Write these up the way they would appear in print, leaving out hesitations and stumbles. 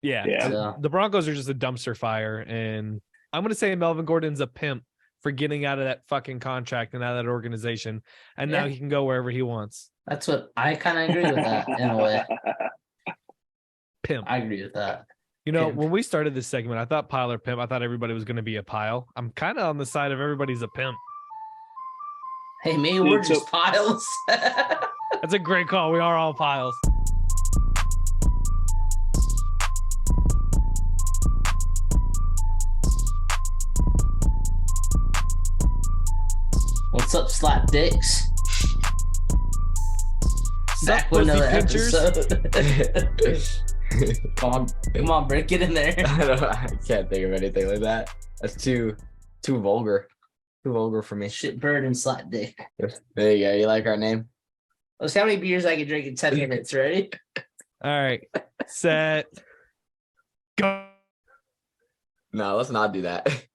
Yeah. So, The Broncos are just a dumpster fire, and I'm gonna say Melvin Gordon's a pimp for getting out of that fucking contract and out of that organization, and now Yeah. he can go wherever he wants. that's what I kind of agree with that in a way. Pimp. I agree with that. You know, Pimp. when we started this segment, I thought pile or pimp. I thought everybody was gonna be a pile. I'm kind of on the side of everybody's a pimp. Hey, maybe we're just piles. That's a great call. We are all piles. What's up, slap dicks? Back with pussy another pinchers? episode. Come on, Brick, get in there. I can't think of anything like that. That's too vulgar. Too vulgar for me. Shit bird and slap dick. There you go. You like our name? Let's see how many beers I can drink in 10 minutes. Ready? All right, set, go. No, let's not do that.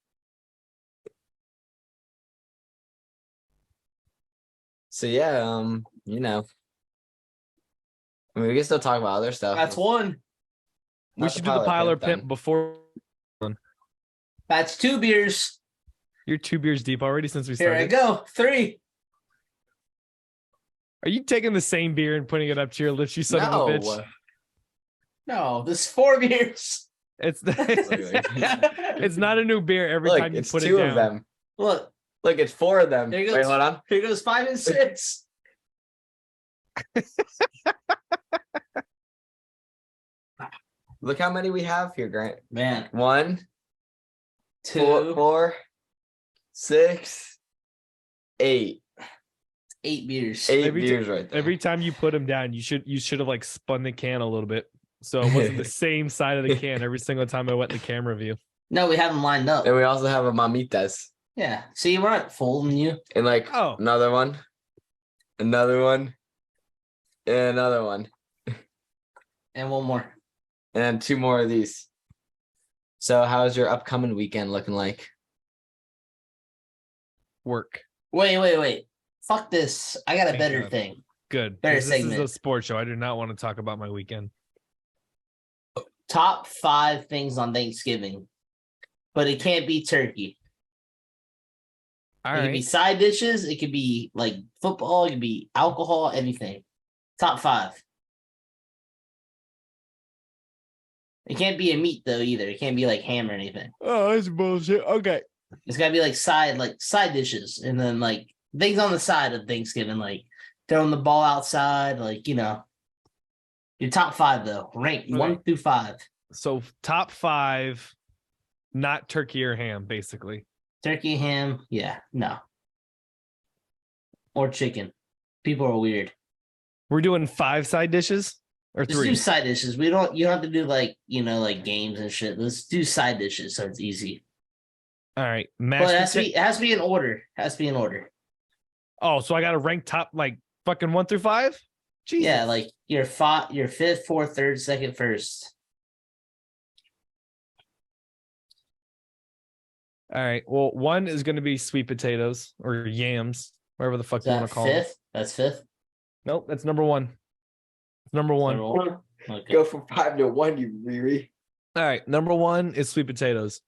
So yeah, you know, I mean, we can still talk about other stuff. That's one. We should do the pile or pimp before. That's 2 beers. You're 2 beers deep already since we Here started. I go. 3. Are you taking the same beer and putting it up to your lips, you son of a bitch? No, this is 4 beers. It's not a new beer every Look, time you it's put it 2 down. of them. Look, Look, it's 4 of them. There you go. Wait, hold on. here goes 5 and 6. Look how many we have here, Grant. Man, 1, 2, 4, 6, 8. 8 beers. 8 Every beers right there. Every time you put them down, you should have like spun the can a little bit, so it wasn't the same side of the can every single time I went in the camera view. No, we have them lined up. And we also have a mamitas. Yeah. See, we're not folding you. And like Oh. another one, and another one, And one more. and 2 more of these. So how's your upcoming weekend looking like? Work. Wait. Fuck this. I got a Thank better God. thing. Good. Better 'Cause This is segment. a sports show. I do not want to talk about my weekend. Top 5 things on Thanksgiving. But it can't be turkey. All It could be right. side dishes. It could be like football. It could be alcohol. Everything. Top 5. It can't be a meat though either. It can't be like ham or anything. Oh, that's bullshit. Okay. It's gotta be like side dishes, and then like things on the side of Thanksgiving, like throwing the ball outside, like your top 5 though. Rank Okay. 1 through 5. So top 5, not turkey or ham, basically. Turkey, ham, yeah, no. Or chicken. People are weird. We're doing 5 side dishes or Just 3. do side dishes. You don't have to do like games and shit. Let's do side dishes so it's easy. All right. But it has to be in order. Oh, so I got to rank top like fucking 1 through 5? Jesus. Yeah, like your 5th, 4th, 3rd, 2nd, 1st. All right. Well, 1 is going to be sweet potatoes or yams, whatever the fuck Is you that want to call them. 5th? That's 5th. Nope, that's number 1. It's number 1. Okay. Go from 5 to 1, you Riri. All right. Number 1 is sweet potatoes.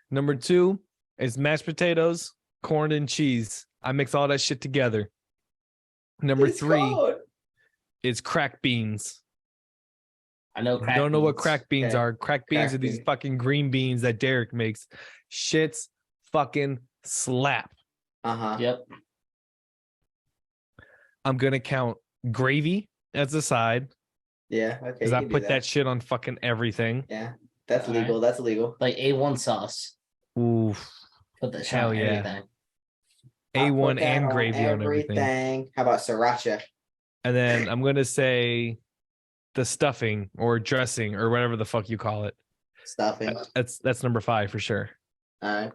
Number 2 is mashed potatoes, corn, and cheese. I mix all that shit together. Number 3 is cracked beans. I know. I don't know what cracked beans Okay. are. Cracked beans Cracked are these beans. fucking green beans that Derek makes. Shit's fucking slap. Uh-huh. Yep. I'm gonna count gravy as a side Yeah, okay. because you I can do put that shit on fucking everything. Yeah, that's All right. legal. That's legal. Like A1 sauce. Oof. Put that shit Hell on yeah. everything. I'll put A1 that and on gravy on everything. How about sriracha? And then I'm gonna say the stuffing or dressing or whatever the fuck you call it. Stuffing. That's number 5 for sure. All right.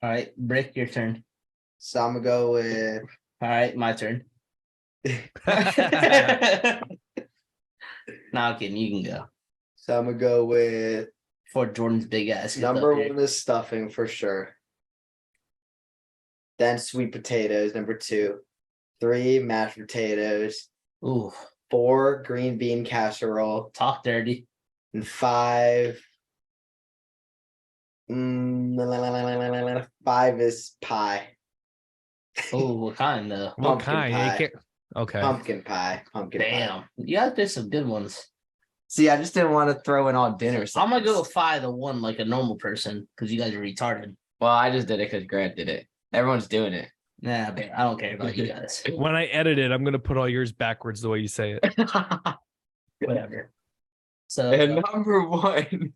All right, Brick, your turn. So I'm gonna go with All right, my turn. No, I'm kidding. You can go before Jordan's big ass. gets number up here. 1 is stuffing for sure. Then sweet potatoes, number 2. 3 mashed potatoes. Ooh, 4 green bean casserole. talk dirty. And 5. 5 is pie. Oh, what kind though? What Pumpkin kind? You pie. can't- Okay. Pumpkin pie. Pumpkin pie. Damn, you guys picked some good ones. See, I just didn't want to throw in all dinner. I'm gonna go sides. with 5 to 1 like a normal person because you guys are retarded. Well, I just did it because Grant did it. Everyone's doing it. Nah, but I don't care about you guys. When I edit it, I'm gonna put all yours backwards the way you say it. Whatever. So And number 1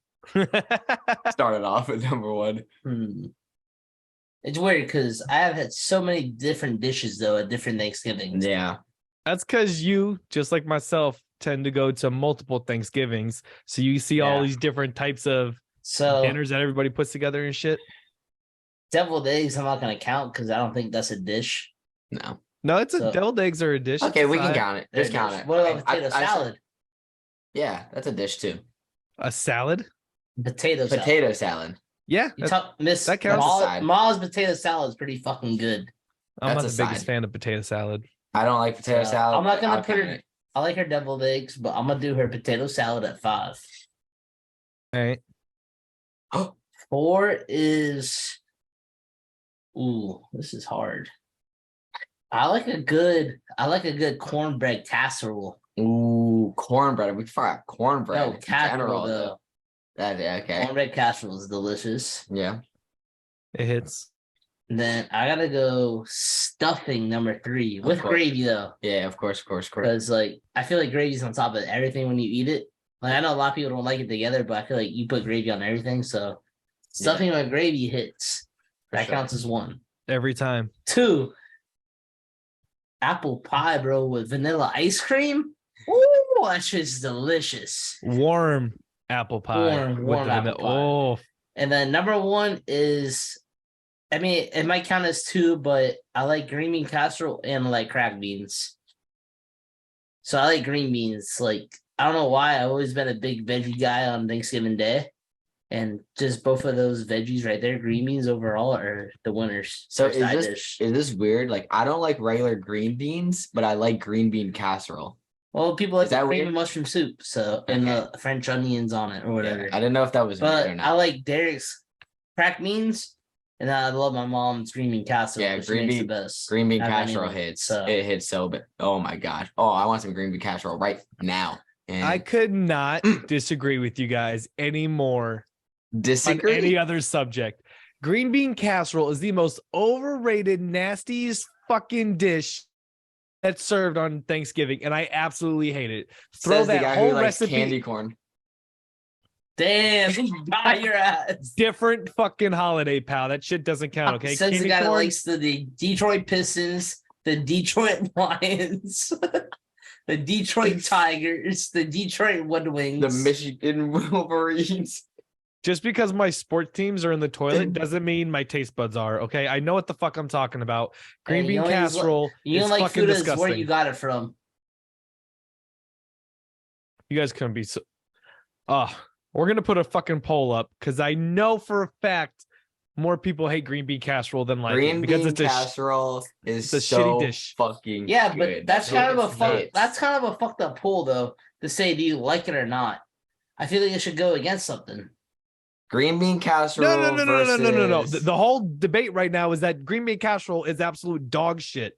started off at number 1. It's weird because I have had so many different dishes though at different Thanksgivings. Yeah. That's because you, just like myself, tend to go to multiple Thanksgivings. So you see all Yeah. these different types of So dinners that everybody puts together and shit. deviled eggs, I'm not gonna count because I don't think that's a dish. No. No, it's So- a deviled eggs are a dish. Okay, we can Side. count it. Just count it. What about potato I said- salad? Yeah, that's a dish too. A salad. Potato salad. Potato salad. Yeah, You talk, Miss that counts. That's a side. Ma's potato salad is pretty fucking good. I'm not That's the a biggest side. fan of potato salad. I don't like potato salad. I'm not but gonna I'll put count her. it. I like her deviled eggs, but I'm gonna do her potato salad at 5. All right. 4 is. Ooh, this is hard. I like a good cornbread casserole. Ooh, cornbread. We forgot cornbread. No, in casserole general, though. Yeah, okay. Cornbread casserole is delicious. Yeah. It hits. And then I gotta go stuffing number 3 with course. gravy though, Yeah, of course. because like I feel like gravy's on top of everything when you eat it. Like I know a lot of people don't like it together, but I feel like you put gravy on everything. So stuffing with gravy hits. For That sure. counts as 1. Every time. 2, apple pie, bro, with vanilla ice cream. Ooh, that shit's delicious. Warm apple pie. Warm with the apple pie. Oh, And then number 1 is, I mean, it might count as 2, but I like green bean casserole and I like cracked beans. So I like green beans. Like, I don't know why. I've always been a big veggie guy on Thanksgiving Day. And just both of those veggies right there, green beans overall, are the winners. So for side is dish. this weird? Like I don't like regular green beans, but I like green bean casserole. Well, people like Is that the cream weird? and mushroom soup, so and the French onions on it or whatever. I didn't know if that was weird or But not. I like Derek's cracked beans, and I love my mom's green bean casserole. Yeah, which green makes bean- the best. Green bean out of any casserole of them. hits. So It hits so bad. Oh my god. Oh, I want some green bean casserole right now. And I could not disagree with you guys anymore disagree. on any other subject. Green bean casserole is the most overrated, nastiest fucking dish that's served on Thanksgiving, and I absolutely hate it. Throw Says the that guy whole who likes recipe. candy corn. damn, buy your ass. Different fucking holiday, pal. That shit doesn't count. Okay, Says the Candy guy that corn, likes the Detroit Pistons, the Detroit Lions, the Detroit Tigers, the Detroit Red Wings. The Michigan Wolverines. just because my sport teams are in the toilet doesn't mean my taste buds are. Okay, I know what the fuck I'm talking about. Green Hey, bean you only just casserole You is don't like fucking food as disgusting. where you got it from. You guys couldn't be so. We're gonna put a fucking poll up because I know for a fact more people hate green bean casserole than like it Green because bean it's a casserole is it's a so shitty dish. fucking Yeah, good. but that's kind of a Hits. that's kind of a fucked up poll though to say do you like it or not. I feel like it should go against something. Green bean casserole. No. versus- The whole debate right now is that green bean casserole is absolute dog shit,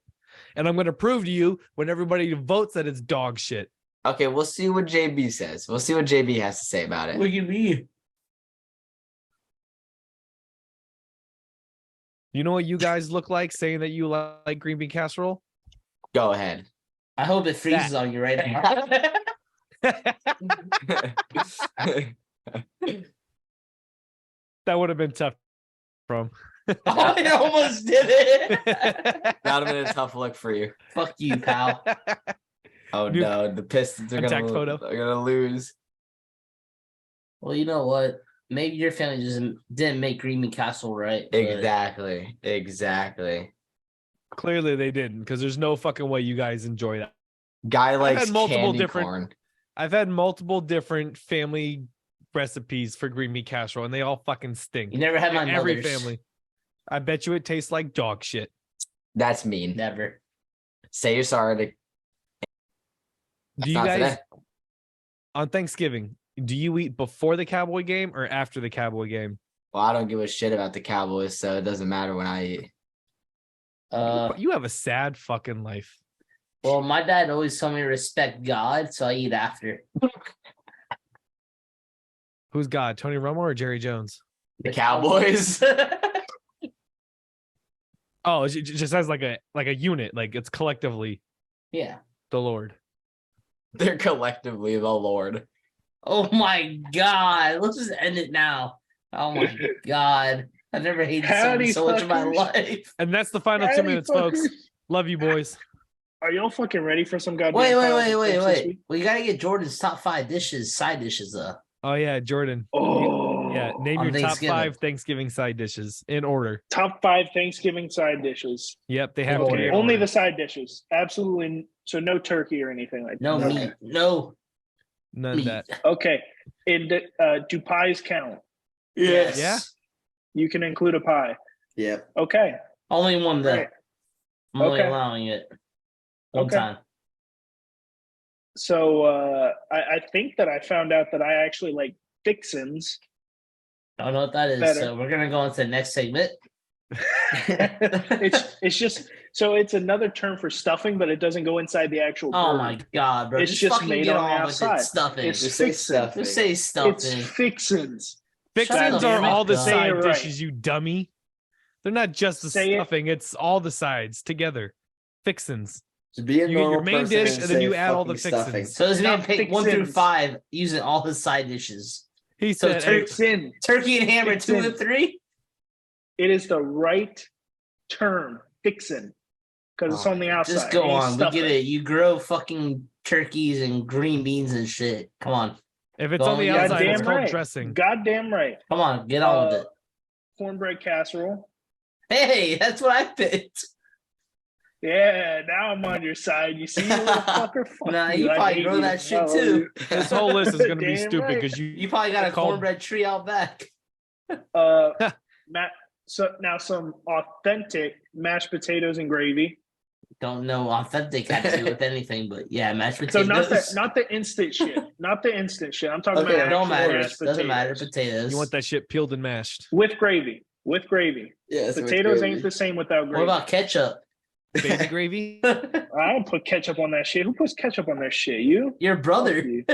and I'm gonna prove to you when everybody votes that it's dog shit. Okay, we'll see what JB says. We'll see what JB has to say about it. Look at me. You know what you guys look like saying that you like green bean casserole? Go ahead. I hope it freezes on you right now. That would have been tough from. Oh, I almost did it. That would have been a tough look for you. Fuck you, pal. Oh New no, the Pistons are contact gonna, photo. are gonna lose. Well, you know what? Maybe your family just didn't make green bean casserole right. but- Exactly. Clearly they didn't, because there's no fucking way you guys enjoy that. Guy likes had multiple candy different- corn. I've had multiple different family recipes for green bean casserole, and they all fucking stink. You never had my Every mother's. family. I bet you it tastes like dog shit. That's mean. Never. Say you're sorry. Do you not guys today. on Thanksgiving? do you eat before the Cowboy game or after the Cowboy game? Well, I don't give a shit about the Cowboys, so it doesn't matter when I eat. You have a sad fucking life. Well, my dad always told me to respect God, so I eat after. Who's God? Tony Romo or Jerry Jones? The Cowboys. Oh, it just as like a unit, like it's collectively Yeah. the Lord. They're collectively the Lord. Oh my God. Let's just end it now. Oh my God. I never hated someone so much in my life. And that's the final 2 minutes, folks. Love you, boys. Are y'all fucking ready for some goddamn? Wait. Well, you gotta get Jordan's top 5 side dishes though. Oh yeah, Jordan. Oh, Yeah, name On your top Thanksgiving. 5 Thanksgiving side dishes in order. top 5 Thanksgiving side dishes. Yep, they have to Okay. be in Only order. the side dishes. Absolutely. So no turkey or anything like that. No Okay. meat. No None of meat. that. Okay. Do pies count? Yes. Yeah. You can include a pie. Yep. Okay. Only one though. Right. I'm only Okay. allowing it one Okay. time. So I think that I found out that I actually like fixins. I don't know what that is. Better. So we're gonna go into the next segment. it's just so it's another term for stuffing, but it doesn't go inside the actual bird. Oh my God, bro. It's just just fucking made get on the on with outside. it. Stuffing. It's Just say fixin'. stuffing. Just say It's stuffing. fixins. Fixins the are fuck all the up. Say side it right. dishes, you dummy. They're not just the Say it. stuffing, it's all the sides together. Fixins. Just be a You get your normal main person dish, and then say you add all the fucking stuffing. fixins. So this man Not picked 1 through fixins. 5 using all his side dishes. He So said, hey, Fixin. Turkey and hammer 2 Fixin'. and 3. It is the right term, fixin, because it's Oh on the my God. outside. Just go and you on. We stuff get it. You grow fucking turkeys and green beans and shit. Come on. if it's Go on the on, outside, it's Goddamn called right. dressing. Goddamn right. Come on. Get on with it. Cornbread casserole. Hey, that's what I picked. Yeah, now I'm on your side. You see, you little fucker. Fuck Nah, you. you I probably hate grow you. that shit I love too. you. This whole list is going to be Damn stupid right. because You probably got a called- cornbread tree out back. Matt. So now some authentic mashed potatoes and gravy. Don't know authentic had to do with anything, but yeah, mashed So potatoes. not the instant shit. Not the instant shit. I'm talking Okay, about Don't actual matter. mashed Doesn't matter. potatoes. Potatoes. you want that shit peeled and mashed. With gravy. With gravy. Yes, with Potatoes gravy. ain't the same without What gravy. about ketchup? Baby gravy? I don't put ketchup on that shit. Who puts ketchup on their shit? You? Your Fuck brother. You.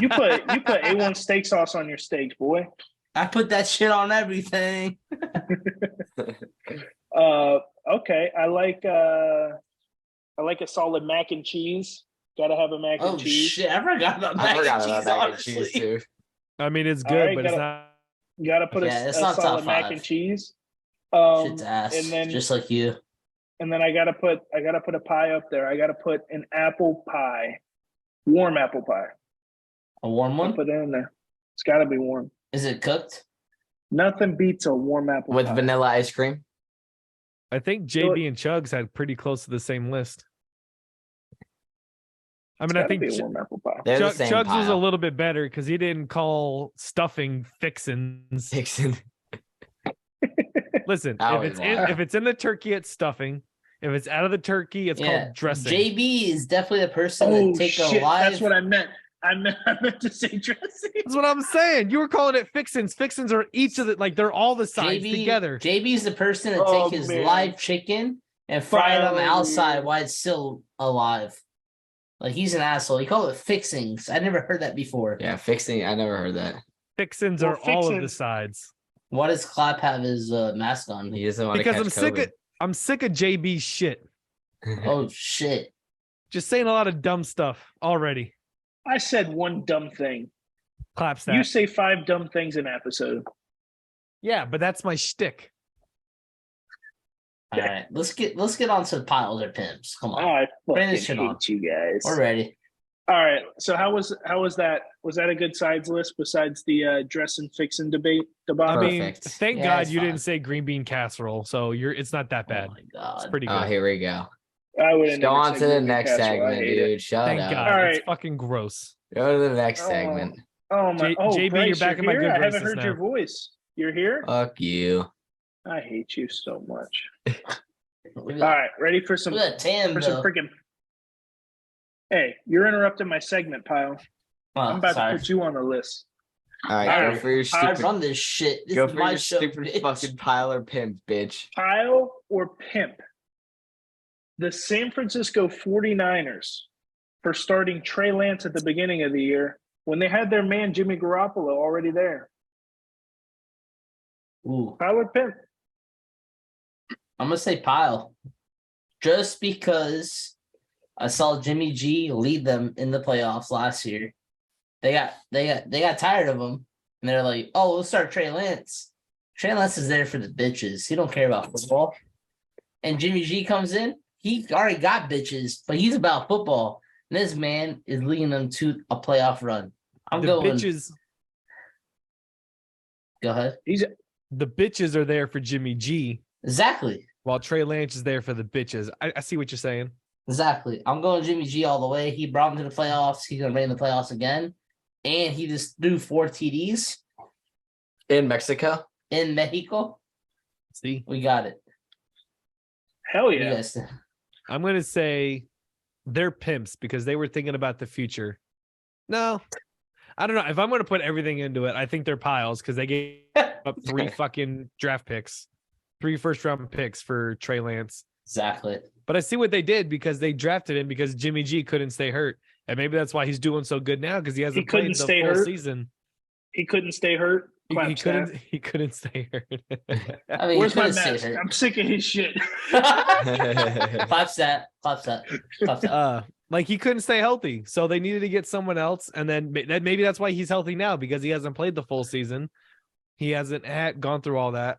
You put A1 steak sauce on your steaks, boy. I put that shit on everything. Okay. I like a solid mac and cheese. Gotta have a mac Oh and cheese. shit! I forgot about I mac forgot and about cheese. mac and Honestly, cheese too. I mean, it's All good, right, but it's gotta- not. Gotta put Yeah, a it's not top solid mac 5. and cheese. shit's ass. and then just like you. and then I gotta put a pie up there. I gotta put an apple pie, warm apple pie. A warm I'll one? put it in there. It's gotta be warm. Is it cooked? Nothing beats a warm apple With pie. vanilla ice cream. I think JB and Chugs had pretty close to the same list. I It's mean, I gotta think be a warm apple pie. They're Chug- the same Chugs was a pile. little bit better because he didn't call stuffing fixins. Dixon. Listen, That if was it's in, wild. if it's in the turkey, it's stuffing. If it's out of the turkey, it's Yeah. called dressing. JB is definitely the person Oh that take shit! a live. That's what I meant. I meant to say dressing. That's what I'm saying. You were calling it fixins. Fixins are each of the they're all the sides together. JB's the person that Oh, take his man. live chicken and fry it on the Fire. outside while it's still alive. Like he's an asshole. He called it fixings. I never heard that before. Yeah, fixing. I never heard that. Fixins Well, are all of the fixins- sides. Why does Clap have his mask on? He doesn't want Because to I'm catch sick COVID. of I'm sick of JB's shit. Oh shit! Just saying a lot of dumb stuff already. I said one dumb thing. Claps that. You say 5 dumb things an episode. Yeah, but that's my shtick. All right, let's get on to the piles or pimps. Come on, I Bring fucking this shit on. hate you guys. we're ready. All right. So how was that? Was that a good sides list besides the dress and fixin' debate I debacle? mean, Perfect. thank Yeah, God it's you fine. didn't say green bean casserole, so it's not that bad. Oh my It's god! pretty good. Oh, here we go. I would Let's go on to the next segment, dude. Shut Thank up. God. All It's right. fucking gross. Go to the next Oh. segment. Oh my! JB, Bryce, you're back in my here? good I haven't graces heard now. your voice. You're here. Fuck you. I hate you so much. We All got, right, ready for some we got Tam for some though. freaking. Hey, you're interrupting my segment, pile. I'm about sorry. to put you on the list. All right, All go right, for your I stupid. run this shit. This Go is for my your show, stupid bitch. fucking pile or pimp, bitch. Pile or pimp? The San Francisco 49ers for starting Trey Lance at the beginning of the year when they had their man Jimmy Garoppolo already there. Ooh, Pile or pimp? I'm gonna say pile, just because I saw Jimmy G lead them in the playoffs last year. They got tired of him, and they're like, "Oh, we'll start Trey Lance." Trey Lance is there for the bitches. He don't care about football. And Jimmy G comes in. He already got bitches, but he's about football. And this man is leading them to a playoff run. I'm The going. bitches, Go ahead. the bitches are there for Jimmy G, Exactly. while Trey Lance is there for the bitches. I see what you're saying. Exactly. I'm going Jimmy G all the way. He brought him to the playoffs. He's gonna bring the playoffs again. And he just threw 4 TDs In Mexico. in Mexico. See, We got it. Hell You yeah. guys, I'm gonna say they're pimps because they were thinking about the future. No, I don't know. If I'm gonna put everything into it, I think they're piles because they gave up 3 fucking draft picks, 3 first-round picks for Trey Lance. exactly. But I see what they did because they drafted him because Jimmy G couldn't stay hurt. And maybe that's why he's doing so good now because he hasn't played couldn't the stay full hurt? season. He couldn't stay hurt. He Clap couldn't he couldn't stay hurt. I mean, Where's he my could've stayed mask? hurt. I'm sick of his shit. Claps that. Claps that. Claps that. Like he couldn't stay healthy. So they needed to get someone else. And then maybe that's why he's healthy now because he hasn't played the full season. He hasn't gone through all that.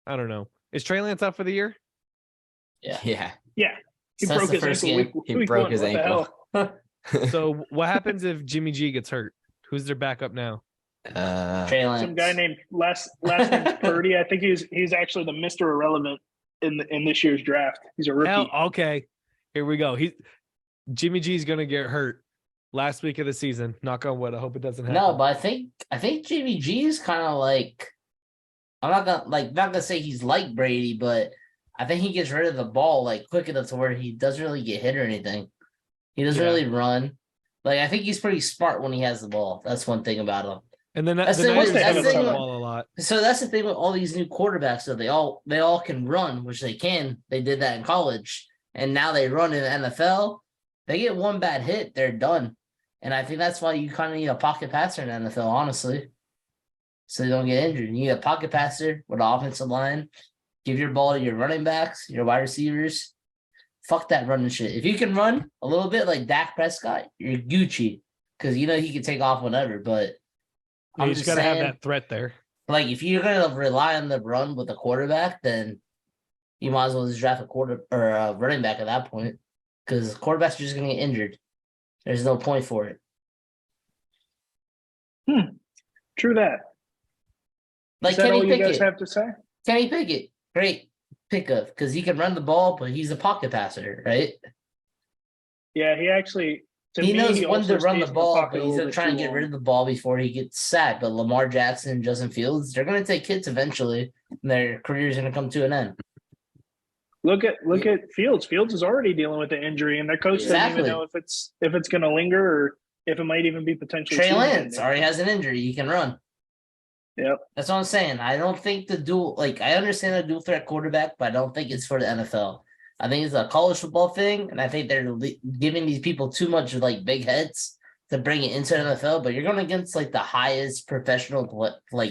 I don't know. Is Trey Lance out for the year? Yeah. Yeah. He So that's broke the his first ankle. game. He week broke one. his What the ankle. hell? So what happens if Jimmy G gets hurt? Who's their backup now? Trey Lance. Some guy named last name's Purdy. I think he's actually the Mr. Irrelevant in this year's draft. He's a rookie. Hell, okay. Here we go. Jimmy G's gonna get hurt last week of the season. Knock on wood. I hope it doesn't happen. No, but I think Jimmy G is kind of like, I'm not gonna say he's like Brady, but I think he gets rid of the ball like quick enough to where he doesn't really get hit or anything. He doesn't really run. Like I think he's pretty smart when he has the ball. That's one thing about him. And then That's the the Niners thing- that's give the up thing the with- ball a lot. So that's the thing with all these new quarterbacks. So they all can run, which they can. They did that in college, and now they run in the NFL. They get one bad hit, they're done. And I think that's why you kind of need a pocket passer in the NFL, honestly, so they don't get injured. You need a pocket passer with an offensive line. Give your ball to your running backs, your wide receivers. Fuck that running shit. If you can run a little bit like Dak Prescott, you're Gucci because you know he can take off whenever. But You I'm just just gotta have saying, that threat there. like if you're gonna rely on the run with a quarterback, then you might as well just draft a quarter or a running back at that point because quarterbacks are just gonna get injured. There's no point for it. True that. Like Is that all Kenny you guys Pickett. have to say? Kenny Pickett, great pickup because he can run the ball, but he's a pocket passer, right? Yeah, he actually. To He me, knows he when also to run stays the in ball, pocket but a he's little gonna bit try and too get rid long. of the ball before he gets sacked. But Lamar Jackson, Justin Fields, they're gonna take hits eventually. And their career's gonna come to an end. Look at Fields. Fields is already dealing with the injury, and their coach doesn't Exactly. even know if it's going to linger or if it might even be potentially. Trey season Lance ending. already has an injury. He can run. Yep. That's what I'm saying. I don't think the dual, like, I understand the dual threat quarterback, but I don't think it's for the NFL. I think it's a college football thing, and I think they're giving these people too much like big heads to bring it into the NFL. But you're going against like the highest professional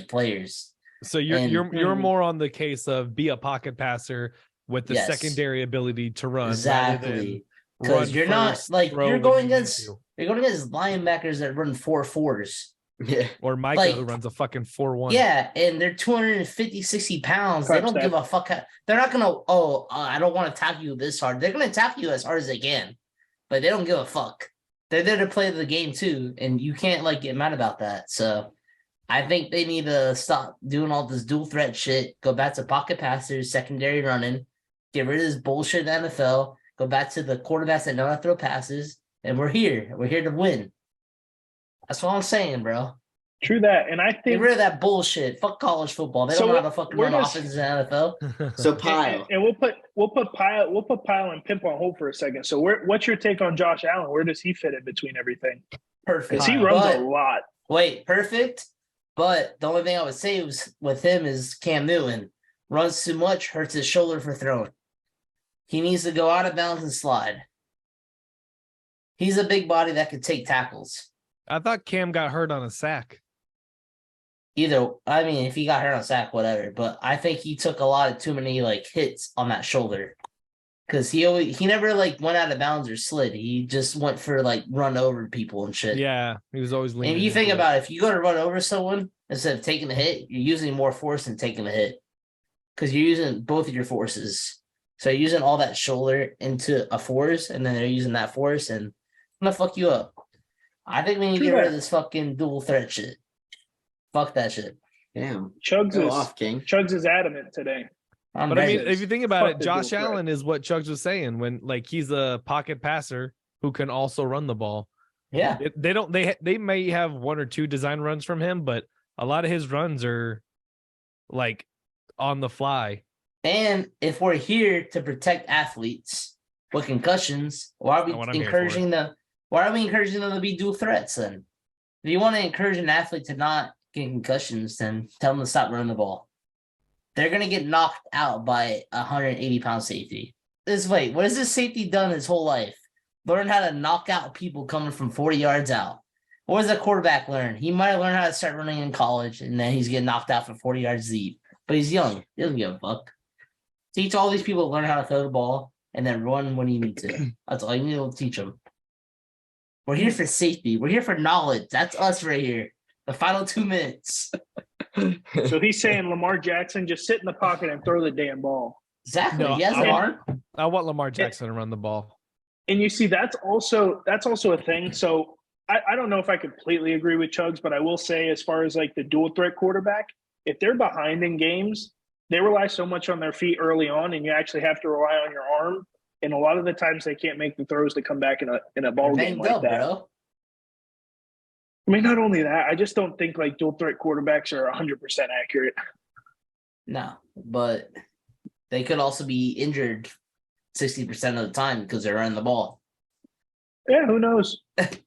players. So you're And- you're more on the case of be a pocket passer with the Yes. secondary ability to run. Exactly. Rather than Because you're not first, like throw you're when going you need against to. linebackers that run 4.4s. Yeah. Or Micah like- who runs a fucking 4-1. Yeah, and they're 250, 60 pounds. They Crap don't stat. give a fuck. They're not gonna. I don't want to tap you this hard. They're gonna tap you as hard as they can, but they don't give a fuck. They're there to play the game too, and you can't like get mad about that. So, I think they need to stop doing all this dual threat shit. Go back to pocket passers, secondary running. Get rid of this bullshit in the NFL. Go back to the quarterbacks that know how to throw passes, and we're here. We're here to win. That's what I'm saying, bro. True that, and I Get think rid of that bullshit. Fuck college football. They So don't know how to fucking where run does- offenses in the NFL. So and, pile. and we'll put Pile and Pimp on hold for a second. So what's your take on Josh Allen? Where does he fit in between everything? perfect. Because he runs But a lot. wait, perfect. But the only thing I would say was with him is Cam Newton runs too much, hurts his shoulder for throwing. He needs to go out of bounds and slide. He's a big body that could take tackles. I thought Cam got hurt on a sack. If he got hurt on sack, whatever. But I think he took a lot of too many like hits on that shoulder. Because he never like went out of bounds or slid. He just went for like run over people and shit. Yeah, he was always leaning. And you think into about it, if you go to run over someone instead of taking the hit, you're using more force than taking the hit. Because you're using both of your forces. So you're using all that shoulder into a force, and then they're using that force, and I'm gonna fuck you up. I think we need to get rid of this fucking dual threat shit. Fuck that shit. Damn. Chugs Go is off, King. Chugs is adamant today. But I mean, if you think about Fuck it, the Josh dual threat. Allen is what Chugs was saying when like he's a pocket passer who can also run the ball. Yeah. They may have one or two design runs from him, but a lot of his runs are like on the fly. And if we're here to protect athletes with concussions, why are we encouraging them to be dual threats then? If you want to encourage an athlete to not get concussions, then tell them to stop running the ball. They're gonna get knocked out by a 180-pound safety. What has this safety done his whole life? Learn how to knock out people coming from 40 yards out. What does a quarterback learn? He might have learned how to start running in college, and then he's getting knocked out from 40 yards deep. But he's young. He doesn't give a fuck. Teach all these people to learn how to throw the ball and then run when you need to. That's all you need to teach them. We're here for safety. We're here for knowledge. That's us right here. The final 2 minutes. So he's saying Lamar Jackson just sit in the pocket and throw the damn ball. Exactly. No, He has an arm. I want Lamar Jackson to run the ball. And you see, that's also a thing. So I don't know if I completely agree with Chugs, but I will say, as far as like the dual threat quarterback, if they're behind in games, they rely so much on their feet early on, and you actually have to rely on your arm. And a lot of the times they can't make the throws to come back in a ball game like that. Bro. I mean, not only that, I just don't think like dual threat quarterbacks are 100% accurate. No, but they could also be injured 60% of the time because they're running the ball. Yeah, who knows?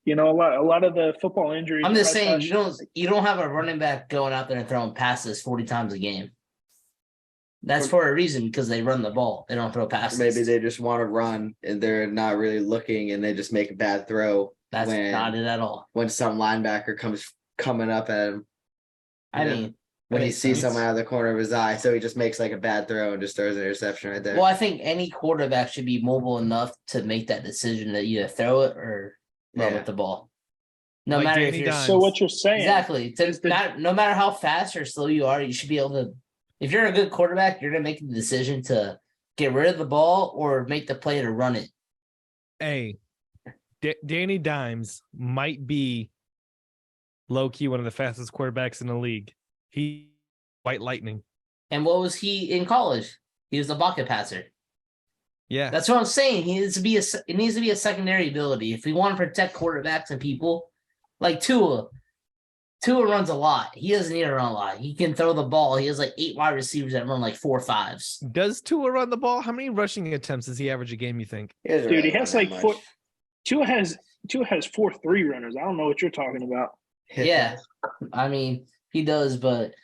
You know, a lot of the football injuries. I'm just saying, you don't have a running back going out there and throwing passes 40 times a game. That's for a reason, because they run the ball. They don't throw passes. Maybe they just want to run and they're not really looking and they just make a bad throw. That's not it at all. When some linebacker comes coming up at him. When he sees someone out of the corner of his eye, so he just makes like a bad throw and just throws an interception right there. Well, I think any quarterback should be mobile enough to make that decision to either throw it or run with the ball. No Like matter Danny if you're Dimes. So what you're saying exactly no matter how fast or slow you are, you should be able to. If you're a good quarterback, you're gonna make the decision to get rid of the ball or make the play to run it. Hey, Danny Dimes might be low key one of the fastest quarterbacks in the league. He white lightning. And what was he in college? He was a pocket passer. Yeah, That's what I'm saying. It needs to be a secondary ability. If we want to protect quarterbacks and people, like Tua runs a lot. He doesn't need to run a lot. He can throw the ball. He has like 8 wide receivers that run like 4 5s. Does Tua run the ball? How many rushing attempts does he average a game, you think? Dude, he has like 4. Tua has 4 3 runners. I don't know what you're talking about. Yeah, I mean he does, but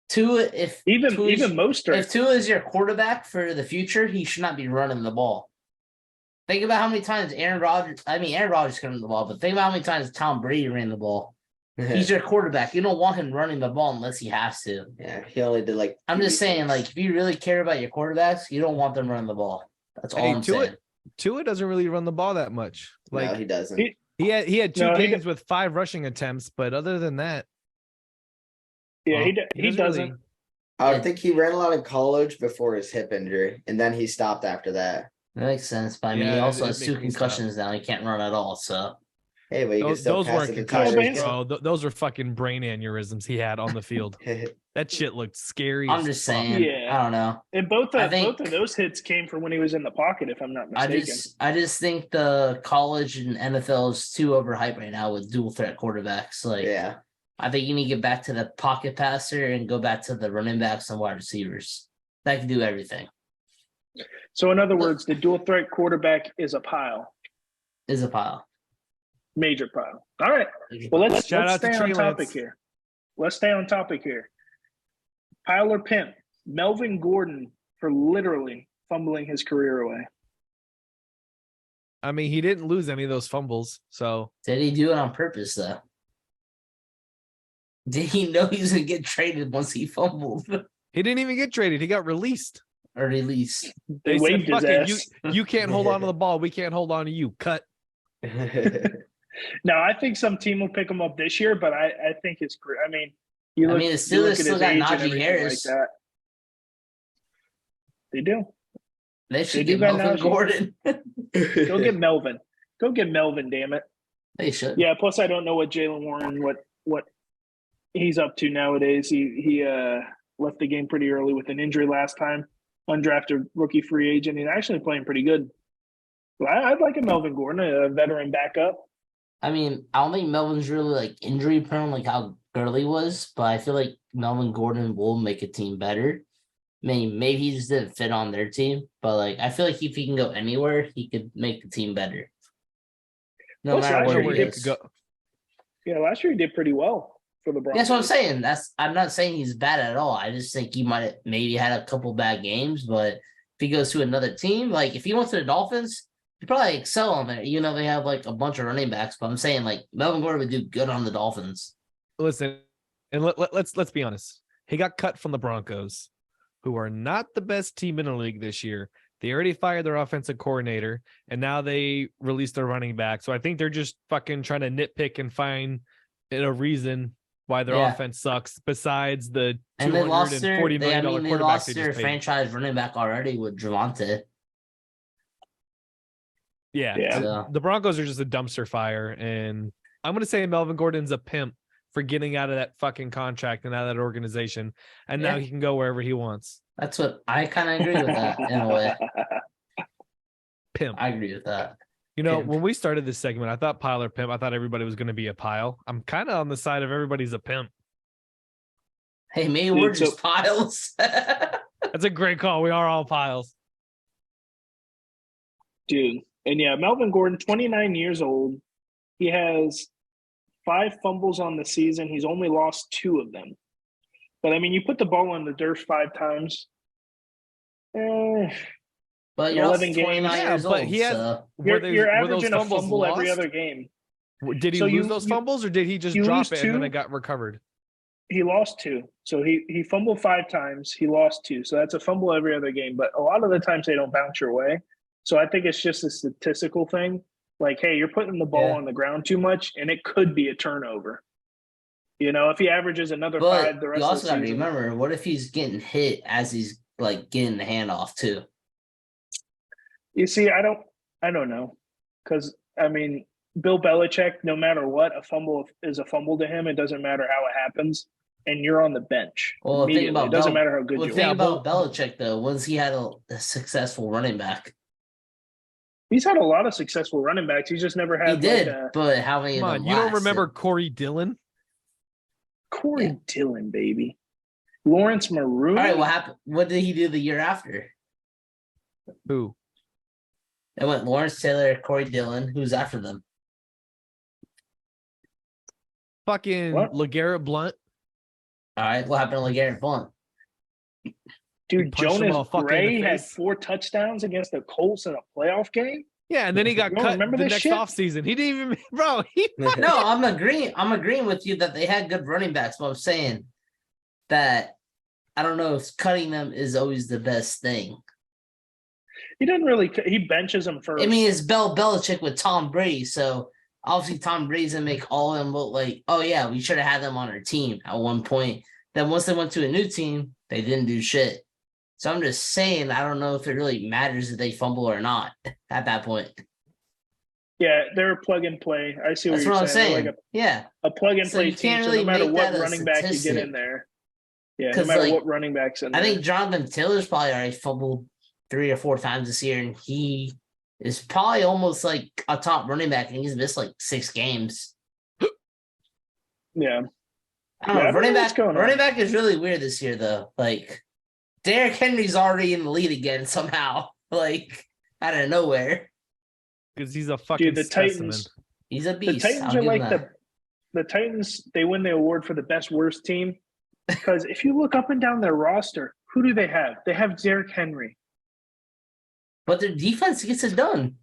Tua, Even Mostert. if Tua is your quarterback for the future, he should not be running the ball. Think about how many times Aaron Rodgers can run the ball, but think about how many times Tom Brady ran the ball. He's your quarterback. You don't want him running the ball unless he has to. Yeah, he only did like. I'm just saying, like, if you really care about your quarterbacks, you don't want them running the ball. That's all I'm saying. Tua doesn't really run the ball that much. Like No, he doesn't. he had 2 games with 5 rushing attempts, but other than that, yeah, he doesn't. Really, I think he ran a lot in college before his hip injury, and then he stopped after that. That makes sense. But I mean, he also has 2 concussions now. He can't run at all. So Hey, but you can still those pass weren't the concussions, concussions. bro. Those were fucking brain aneurysms he had on the field. That shit looked scary. I'm as just fuck. saying. Yeah. I don't know. And both of those hits came from when he was in the pocket, if I'm not mistaken. I just think the college and NFL is too overhyped right now with dual threat quarterbacks. Like, Yeah. I think you need to get back to the pocket passer and go back to the running backs and wide receivers. That can do everything. So in other words, the dual threat quarterback is a pile. Is a pile. Major pile. All right. Well, let's Shout out to stay on Trey topic Lance. here. Let's stay on topic here. Pile or pimp? Melvin Gordon for literally fumbling his career away. I mean, he didn't lose any of those fumbles, so Did he do it on purpose though? Did he know he was gonna get traded once he fumbled he didn't even get traded. He got released. or released? They They said, waved his "Fuck it, ass. you can't hold on to the ball. We can't hold on to you. Cut." Now, I think some team will pick him up this year, but I think his career. I mean, you look, the you Steelers look at still his got age and Najee everything Harris. like that. They do. They should They get do got Melvin Najee. Gordon. Go get Melvin. Go get Melvin. Damn it. They should. Yeah. Plus, I don't know what Jalen Warren what he's up to nowadays. He left the game pretty early with an injury last time. Undrafted rookie free agent. He's actually playing pretty good. But I'd like a Melvin Gordon, a veteran backup. I mean, I don't think Melvin's really like injury prone like how Gurley was, but I feel like Melvin Gordon will make a team better. I mean, maybe he just didn't fit on their team, but like I feel like if he can go anywhere, he could make the team better. No Plus, matter last where year he he is. Yeah, last year he did pretty well for the Broncos. That's what I'm saying. I'm not saying he's bad at all. I just think he might have maybe had a couple bad games, but if he goes to another team, like if he went to the Dolphins, he'd probably excel on there. You know, they have like a bunch of running backs, but I'm saying like Melvin Gordon would do good on the Dolphins. Listen, and let's be honest. He got cut from the Broncos, who are not the best team in the league this year. They already fired their offensive coordinator, and now they released their running back. So I think they're just fucking trying to nitpick and find a reason why their offense sucks, besides the And they lost $240 million they quarterback lost they their just paid. franchise running back already with Javante. Yeah. So, The Broncos are just a dumpster fire, and I'm going to say Melvin Gordon's a pimp for getting out of that fucking contract and out of that organization, and now he can go wherever he wants. that's what I kind of agree with that in a way. Pimp. I agree with that. You know, Pimp. when we started this segment, I thought pile or pimp. I thought everybody was going to be a pile. I'm kind of on the side of everybody's a pimp. Hey, maybe we're just piles. That's a great call. We are all piles. Dude. And yeah, Melvin Gordon, 29 years old. He has 5 fumbles on the season. He's only lost 2 of them. But I mean, you put the ball on the dirt 5 times. But you're also 11 games. 29 Yeah, years but old. he has- So. You're were those averaging a fumbles fumble every lost? other game. Did he So lose those fumbles, or did he just you drop lose it and then 2? it got recovered? He lost 2. So he fumbled 5 times. He lost 2. So that's a fumble every other game. But a lot of the times they don't bounce your way. So I think it's just a statistical thing. Like, hey, you're putting the ball on the ground too much, and it could be a turnover. You know, if he averages another 5 the rest You of also the got to season. remember, what if he's getting hit as he's like getting the handoff too? You see, I don't know. Because, I mean, Bill Belichick, no matter what, a fumble is a fumble to him. It doesn't matter how it happens. And you're on the bench. Well, think about it doesn't matter how good you think are. about Belichick though. Once he had a successful running back, He's had a lot of successful running backs. He's just never had he did. like But how many? Come of on, them you don't lasted? remember Corey Dillon? Corey Dillon, baby. Lawrence Maroon. All right, what happened? What did he do the year after? Who? It went Lawrence Taylor, Corey Dillon. Who's after them? Fucking What? LeGarrette Blunt. All right, what happened to LeGarrette Blunt? Dude, punched him Jonas all fucking in Gray the had face. 4 touchdowns against the Colts in a playoff game. Yeah, and then he got You don't cut remember the this next shit? offseason. He didn't even, bro. No, I'm agreeing with you that they had good running backs, but I'm saying that I don't know if cutting them is always the best thing. He didn't really. He benches him first. I mean, it's Belichick with Tom Brady, so obviously Tom Brady's gonna make all of them look like, oh yeah, we should have had them on our team at one point. Then once they went to a new team, they didn't do shit. So I'm just saying, I don't know if it really matters if they fumble or not at that point. yeah, they're a plug and play. I see what That's you're what I'm saying. They're saying. Like Yeah, a plug and So play you team. can't So really no matter make what that a running back you get statistic. in there, yeah, no 'Cause, matter like, what running backs in I there. think Jonathan Taylor's probably already fumbled 3 or 4 times this year, and he is probably almost like a top running back, and he's missed like 6 games. Yeah, I don't Yeah, I know. don't know what's going on. Running back is really weird this year, though. Like, Derrick Henry's already in the lead again somehow, like out of nowhere. Because he's a fucking dude, the specimen. Titans. He's a The beast. Titans I'll are give him like that. the Titans. They win the award for the best worst team because if you look up and down their roster, who do they have? They have Derrick Henry. But their defense gets it done.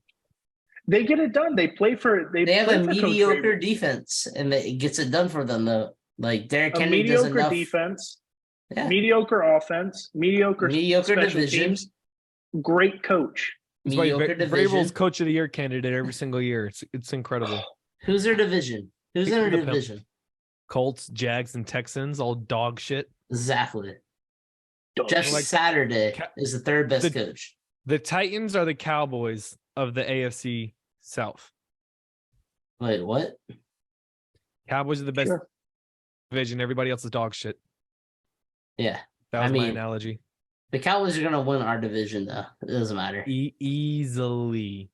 They get it done. They play for. They They have play a for Coach mediocre Vrabel. defense, and it gets it done for them though. Like Derrick A Henry does mediocre enough. defense, Yeah. mediocre offense, mediocre special division. teams. Great coach. That's why Mediocre division. Vrabel's coach of the year candidate every single year. It's incredible. Who's their division? Who's in their The Pimp. division? Colts, Jags, and Texans, all dog shit. Exactly. Don't Jeff like- Saturday is the third best the- coach. The Titans are the Cowboys of the AFC South. Wait, what? Cowboys are the best Sure. division. Everybody else is dog shit. Yeah. That I was my mean- analogy. The Cowboys are gonna win our division though. It doesn't matter. Easily.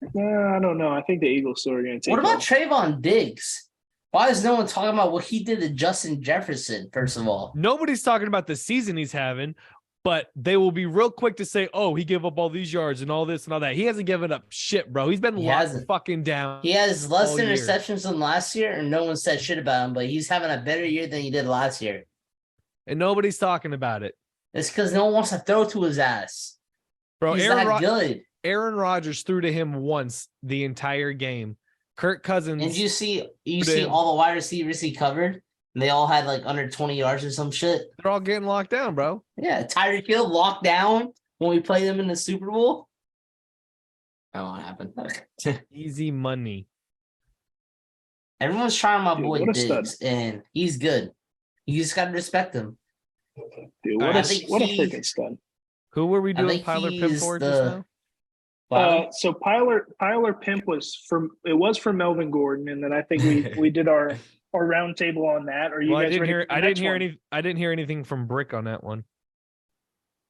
I don't know. I think the Eagles still are going to take. What about it. Trayvon Diggs? Why is no one talking about what he did to Justin Jefferson, first of all? Nobody's talking about the season he's having, but they will be real quick to say, "Oh, he gave up all these yards and all this and all that." He hasn't given up shit, bro. He's been He locked hasn't. fucking down. He has less all year. interceptions than last year, and no one said shit about him, but he's having a better year than he did last year. And nobody's talking about it. It's because no one wants to throw to his ass. Bro, He's that good. Aaron Rodgers threw to him once the entire game. Kirk Cousins. And you see Damn. all the wide receivers he covered, and they all had like under 20 yards or some shit. They're all getting locked down, bro. Yeah, Tyreek Hill locked down when we played them in the Super Bowl. That won't happen. Easy money. Everyone's trying my Dude, boy what a stud. Diggs, and he's good. You just gotta respect him. Dude, I what a think freaking stud. Who were we I doing think Pyler Pimp he's for the- just now? Wow. So Pyler Pimp was for Melvin Gordon, and then I think we did our round table on that. Are you Well, I guys didn't ready hear. for the I didn't next hear one? any. I didn't hear anything from Brick on that one.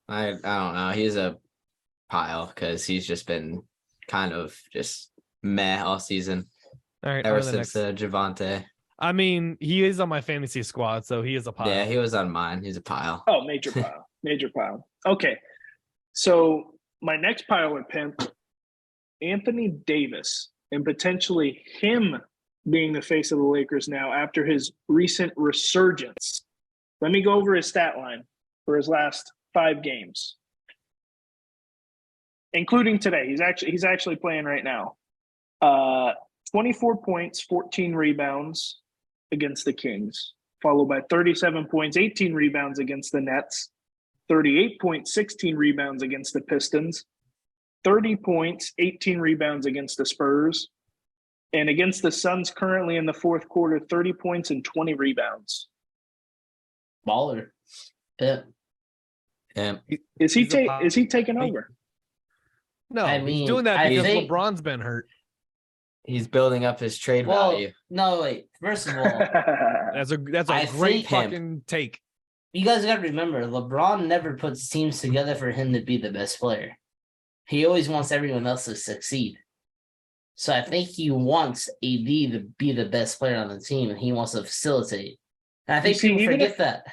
I don't know. He's a pile because he's just been kind of just meh all season All right, ever on to the since next. Javante. I mean, he is on my fantasy squad, so he is a pile. Yeah, he was on mine. He's a pile. Oh, major pile, major pile. Okay, so my next Pyler Pimp, Anthony Davis, and potentially him being the face of the Lakers now after his recent resurgence. Let me go over his stat line for his last 5 games, including today. He's actually playing right now. 24 points, 14 rebounds against the Kings, followed by 37 points, 18 rebounds against the Nets, 38 points, 16 rebounds against the Pistons, 30 points, 18 rebounds against the Spurs, and against the Suns currently in the fourth quarter, 30 points and 20 rebounds. Baller. Yeah. Yeah. Is he He's a pile. is he taking over? No, I he's mean, doing that I because think- LeBron's been hurt. He's building up his trade Well, value. no, wait. First of all, That's a I great think him. fucking take. you guys got to remember, LeBron never puts teams together for him to be the best player. He always wants everyone else to succeed. So I think he wants AD to be the best player on the team, and he wants to facilitate. And I think see, people even forget if- that.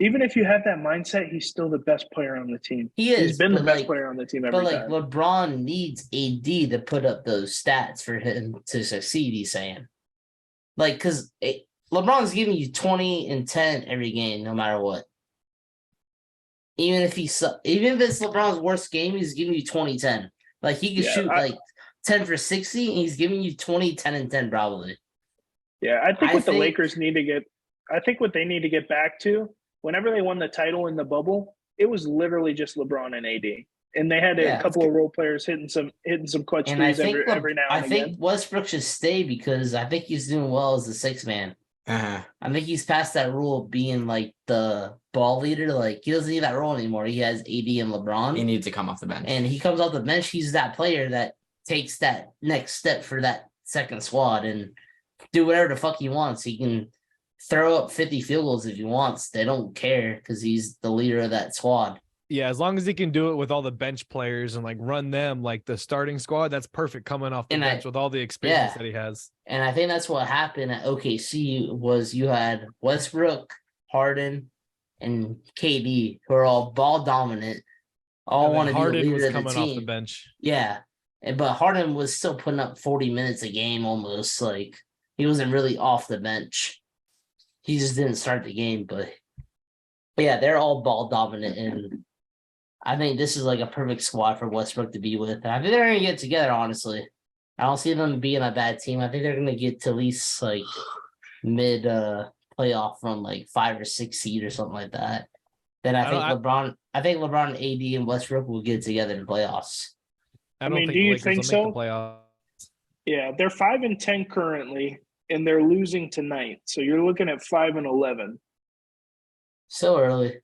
Even if you have that mindset, he's still the best player on the team. He is. He's been the but, best like, player on the team every But like time. LeBron needs AD to put up those stats for him to succeed. He's saying, like, because LeBron's giving you 20 and 10 every game, no matter what. Even if even if it's LeBron's worst game, he's giving you 20-10. Like he can Yeah, shoot like 10 for 60, and he's giving you 20, 10, and 10 probably. Yeah, I think I what the think- Lakers need to get, I think what they need to get back to, whenever they won the title in the bubble, it was literally just LeBron and AD, and they had a Yeah. couple of role players hitting some clutch And I threes think every now and I again. think Westbrook should stay because I think he's doing well as the sixth man. Uh-huh. I think he's past that rule of being like the ball leader. Like he doesn't need that role anymore. He has AD and LeBron, He needs to come off the bench. and he comes off the bench. He's that player that takes that next step for that second squad and do whatever the fuck he wants. He can throw up 50 field goals if he wants. They don't care because he's the leader of that squad. Yeah, as long as he can do it with all the bench players and like run them like the starting squad, that's perfect coming off the And bench with all the experience yeah. that he has. And I think that's what happened at OKC was you had Westbrook, Harden, and KD who are all ball dominant, all And then want to be the Harden leader was of the coming off the team. bench. Yeah. But Harden was still putting up 40 minutes a game almost. Like he wasn't really off the bench. He just didn't start the game, but yeah, they're all ball dominant, and I think this is like a perfect squad for Westbrook to be with. And I think they're gonna get together, honestly. I don't see them being a bad team. I think they're gonna get to at least like mid playoff from like 5 or 6 seed or something like that. Then I think LeBron, AD, and Westbrook will get together in playoffs. I mean, don't do you Lakers think will so? make the playoffs. Yeah, they're 5-10 currently, and they're losing tonight. So you're looking at 5-11. So early.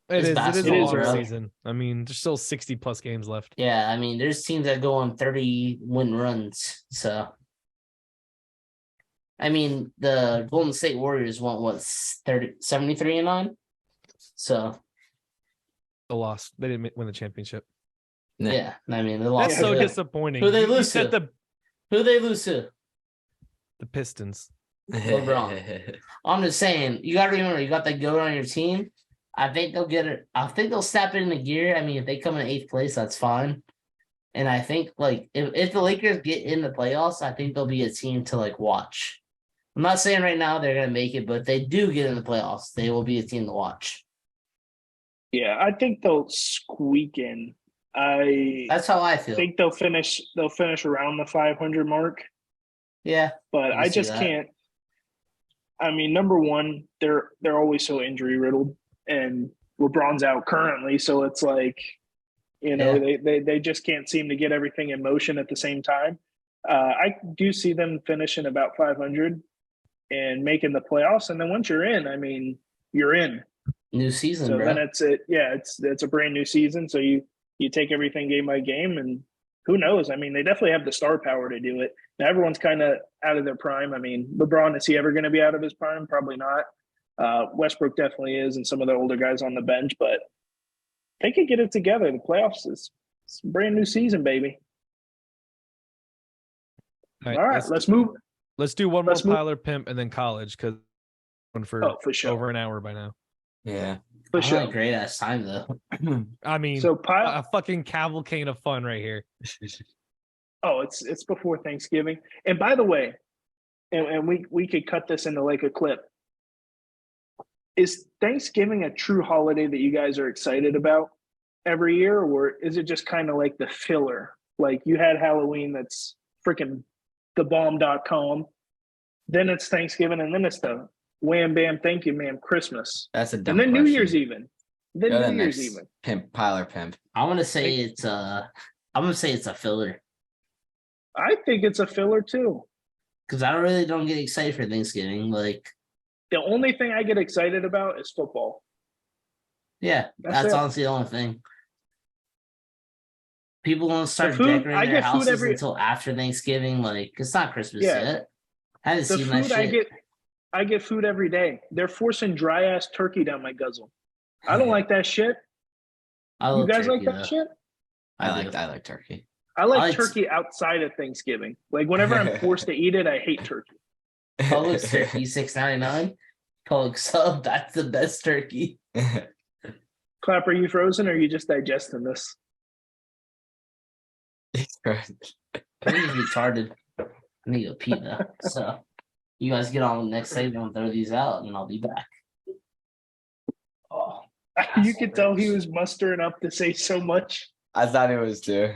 It is a long early. season. I mean, there's still 60+ games left. Yeah, I mean, there's teams that go on 30 win runs. So, I mean, the Golden State Warriors won what 73-9. So They lost. They didn't win the championship. yeah, I mean, they lost. That's so to disappointing. Who they You lose said to? Who they lose to? the Pistons. LeBron. I'm just saying, you got to remember, you got the goat on your team. I think they'll get it. I think they'll snap it into gear. I mean, if they come in 8th place, that's fine. And I think like if the Lakers get in the playoffs, I think they'll be a team to like watch. I'm not saying right now they're gonna make it, but if they do get in the playoffs, they will be a team to watch. Yeah, I think they'll squeak in. That's how I feel. I think they'll finish around the 500 mark. Yeah, but I just can't. I mean, number one, they're always so injury riddled, and LeBron's out currently, so it's like, they just can't seem to get everything in motion at the same time. I do see them finishing about 500 and making the playoffs, and then once you're in, I mean, you're in. New season, so bro. Then it's a brand new season. So you take everything game by game, and who knows? I mean, they definitely have the star power to do it. Now everyone's kind of out of their prime. I mean, LeBron, is he ever going to be out of his prime? Probably not. Westbrook definitely is, and some of the older guys on the bench, but they could get it together. The playoffs is a brand new season, baby. All right, let's move. Let's do one more Tyler Pimp and then college, because for sure. over an hour by now. Yeah. For sure. A great ass time though. I mean, so a fucking cavalcade of fun right here. Oh, it's before Thanksgiving. And by the way, and we could cut this into like a clip. Is Thanksgiving a true holiday that you guys are excited about every year, or is it just kind of like the filler? Like you had Halloween, that's freaking thebomb.com. Then it's Thanksgiving, and then it's the wham bam thank you ma'am Christmas. That's a dumb and then question. New Year's even. Then New Year's even. Pimp, Tyler Pimp. I'm gonna say it's a filler. I think it's a filler too. Because I really don't get excited for Thanksgiving. Like the only thing I get excited about is football. Yeah, that's honestly the only thing. People won't start decorating their houses until after Thanksgiving. Like it's not Christmas yet. I haven't seen that shit. I get food every day. They're forcing dry ass turkey down my guzzle. I don't like that shit. You guys like that shit? I like turkey. I like turkey outside of Thanksgiving. Like whenever I'm forced to eat it, I hate turkey. Publix turkey $6.99. Publix sub, that's the best turkey. Clap, are you frozen or are you just digesting this? I think he's retarded. I need to pee though. So you guys get on the next segment and throw these out, and I'll be back. Oh, you could tell he was mustering up to say so much. I thought it was too.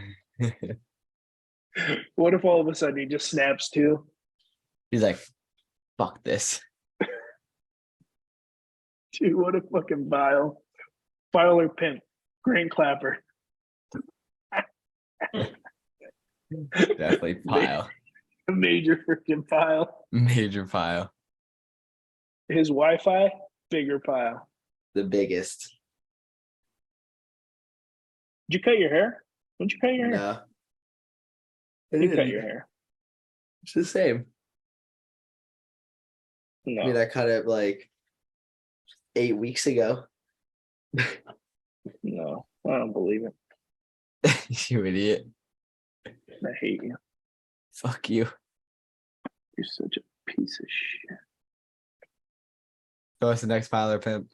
What if all of a sudden he just snaps too? He's like, fuck this. Dude, what a fucking bile. Bile or pimp. Grand clapper. Definitely pile. A major freaking pile. Major pile. His Wi-Fi, bigger pile. The biggest. Did you cut your hair? Didn't you cut your hair? No. You cut your hair. It's the same. No. I mean, I cut it like 8 weeks ago. No, I don't believe it. You idiot. I hate you. Fuck you. You're such a piece of shit. So what's the next pile or pimp?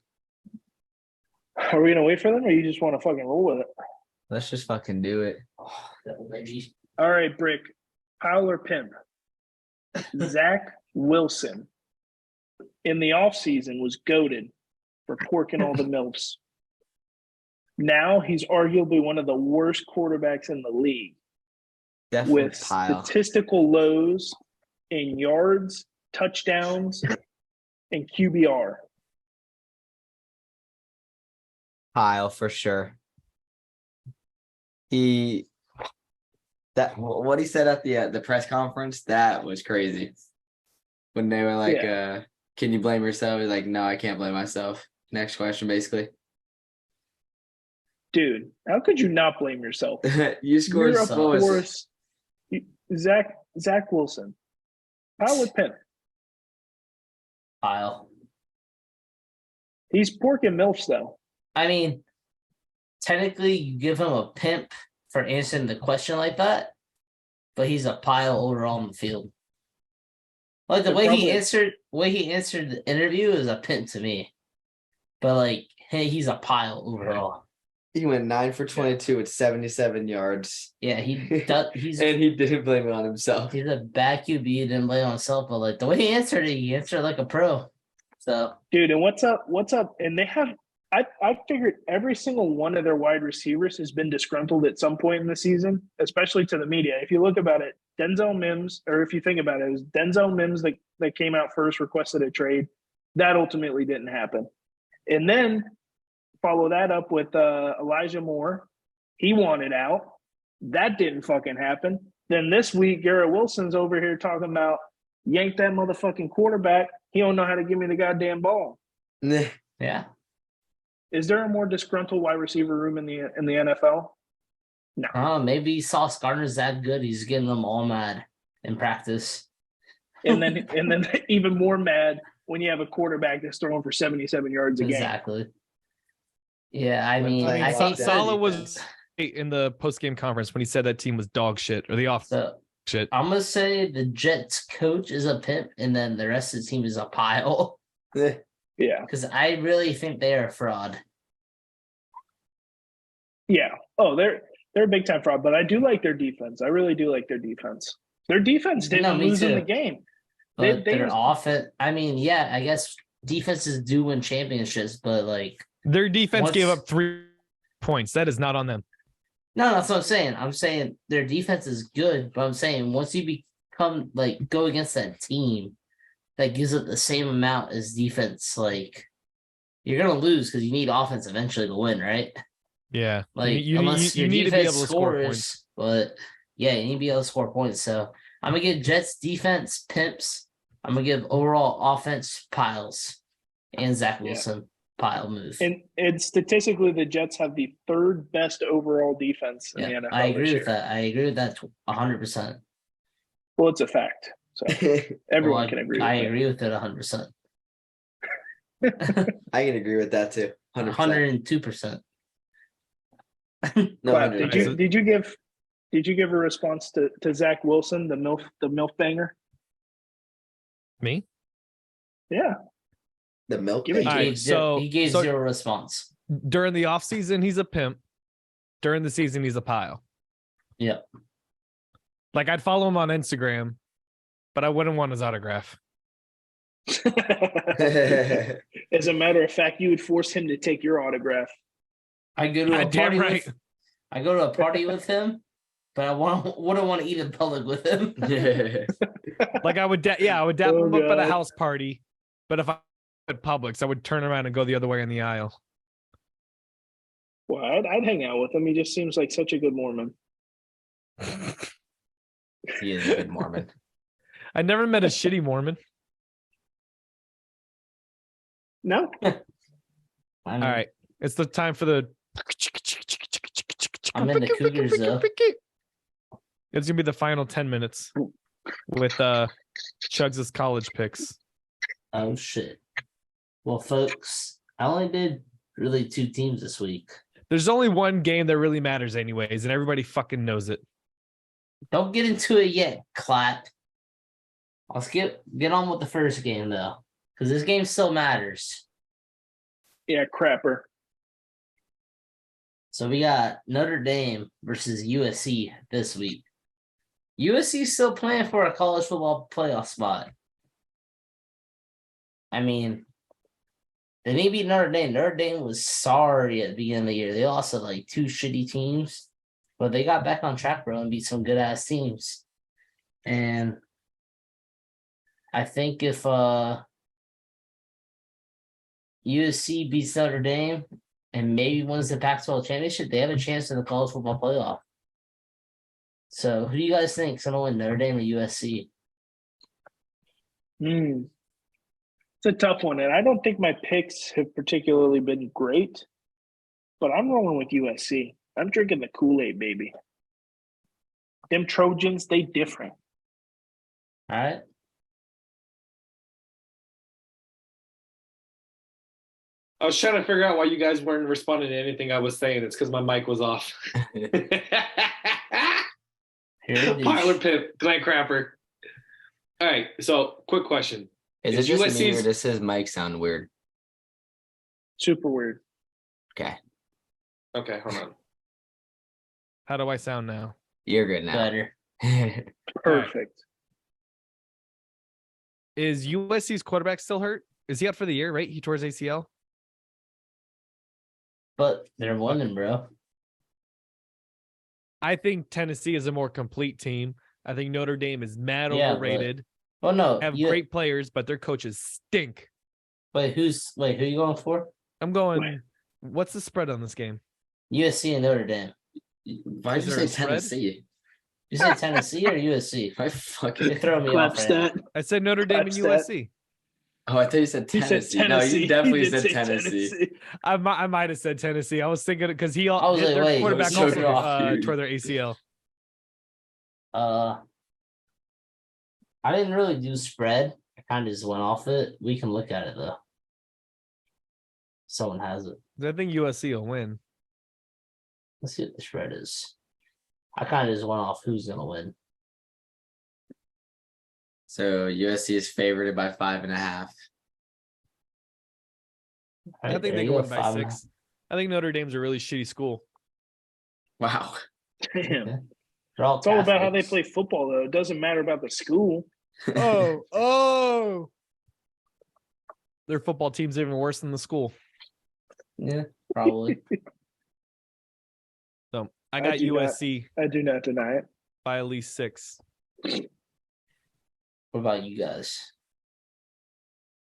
Are we gonna wait for them or you just want to fucking roll with it? Let's just fucking do it. All right, Brick. Pile or pimp? Zach Wilson in the offseason was goated for porking all the MILFs. Now he's arguably one of the worst quarterbacks in the league. Definitely with pile. statistical lows in yards, touchdowns, and QBR. Pile for sure. What he said at the press conference, that was crazy. When they were like, "Can you blame yourself?" He's like, "No, I can't blame myself." Next question, basically. Dude, how could you not blame yourself? You scored You're so a force. Zach Wilson. Pile with pimp. Pile. He's porking MILFs though. I mean, technically, you give him a pimp for answering the question like that, but he's a pile overall on the field. Like the way he answered the interview is a pimp to me. But like, hey, he's a pile overall. He went 9 for 22 with 77 yards. Yeah, he's and he didn't blame it on himself. He's a bad QB, didn't blame it on himself, but like the way he answered like a pro. So, dude, and what's up? And they have. I figured every single one of their wide receivers has been disgruntled at some point in the season, especially to the media. If you look about it, Denzel Mims, or if you think about it, it was Denzel Mims that came out first, requested a trade. That ultimately didn't happen. And then follow that up with Elijah Moore. He wanted out. That didn't fucking happen. Then this week, Garrett Wilson's over here talking about yank that motherfucking quarterback. He don't know how to give me the goddamn ball. yeah. Is there a more disgruntled wide receiver room in the NFL? No. Maybe Sauce Gardner's that good. He's getting them all mad in practice. And then even more mad when you have a quarterback that's throwing for 77 yards a game. Exactly. Yeah, I mean, I think Saleh was in the post-game conference when he said that team was dog shit or the off shit. I'm gonna say the Jets coach is a pimp, and then the rest of the team is a pile. Yeah, because I really think they are a fraud. Yeah. Oh, they're a big time fraud, but I do like their defense. I really do like their defense. Their defense didn't lose in the game. But their offense, I mean, yeah, I guess defenses do win championships, but like their defense gave up 3 points. That is not on them. No, that's what I'm saying. I'm saying their defense is good, but I'm saying once you become like go against that team that gives up the same amount as defense, like you're gonna lose because you need offense eventually to win, right? Yeah, like unless your need defense to be able to score points. But yeah, you need to be able to score points. So I'm gonna give Jets defense pimps. I'm gonna give overall offense piles, and Zach Wilson pile move. And statistically, the Jets have the 3rd best overall defense in the NFL. I agree with that. I agree with that 100%. Well, it's a fact. So everyone can agree. I agree with it 100%. I can agree with that too. 102%. No, did you give a response to Zach Wilson, the MILF banger? Me? Yeah. The milk. He gave zero response. During the offseason, he's a pimp. During the season, he's a pile. Yeah. Like I'd follow him on Instagram, but I wouldn't want his autograph. As a matter of fact, you would force him to take your autograph. I go to a party with him, but I wouldn't want to eat in public with him. Like I would dap him up at a house party, but if I at Publix, I would turn around and go the other way in the aisle. Well, I'd hang out with him. He just seems like such a good Mormon. He is a good Mormon. I never met a shitty Mormon. No. All right, it's the time for the. I'm in the Cougars though. It's gonna be the final 10 minutes with Chugs' college picks. Oh shit. Well, folks, I only did really 2 teams this week. There's only one game that really matters anyways, and everybody fucking knows it. Don't get into it yet, Clap. Let's get on with the first game, though, because this game still matters. Yeah, crapper. So we got Notre Dame versus USC this week. USC is still playing for a college football playoff spot. I mean, they need to beat Notre Dame. Notre Dame was sorry at the beginning of the year. They lost to like 2 shitty teams, but they got back on track, bro, and beat some good ass teams. And I think if USC beats Notre Dame and maybe wins the Pac-12 championship, they have a chance in the college football playoff. So, who do you guys think is going to win, Notre Dame or USC? It's a tough one, and I don't think my picks have particularly been great, but I'm rolling with USC. I'm drinking the Kool-Aid, baby. Them Trojans, they different. All right. I was trying to figure out why you guys weren't responding to anything I was saying. It's because my mic was off. Parlor Pip, Glenn Crapper. All right, so quick question. Is it just me or does his mic sound weird? Super weird. Okay. Okay, hold on. How do I sound now? You're good now. Better. Perfect. Is USC's quarterback still hurt? Is he out for the year, right? He tore his ACL. But they're winning, bro. I think Tennessee is a more complete team. I think Notre Dame is mad Yeah, overrated. Oh no, Have great players, but their coaches stink. Wait, who are you going for? I'm going. What's the spread on this game? USC and Notre Dame. Why'd you say Tennessee? You say Tennessee or USC? I You fucking throw me off. Right now. I said Notre Dame and USC. Oh, I thought you said Tennessee. No, you definitely said Tennessee. I might have said Tennessee. I was thinking because their wait, quarterback so also tore their ACL. I didn't really do spread. I kind of just went off it. We can look at it though. Someone has it. I think USC will win. Let's see what the spread is. I kind of just went off who's gonna win. So USC is favored by 5.5. I think they can win by 6. I think Notre Dame's a really shitty school. Wow. Damn. Okay. It's all about how they play football, though. It doesn't matter about the school. Oh. Their football team's even worse than the school. Yeah, probably. So I got USC I do not deny it. by at least 6. What about you guys?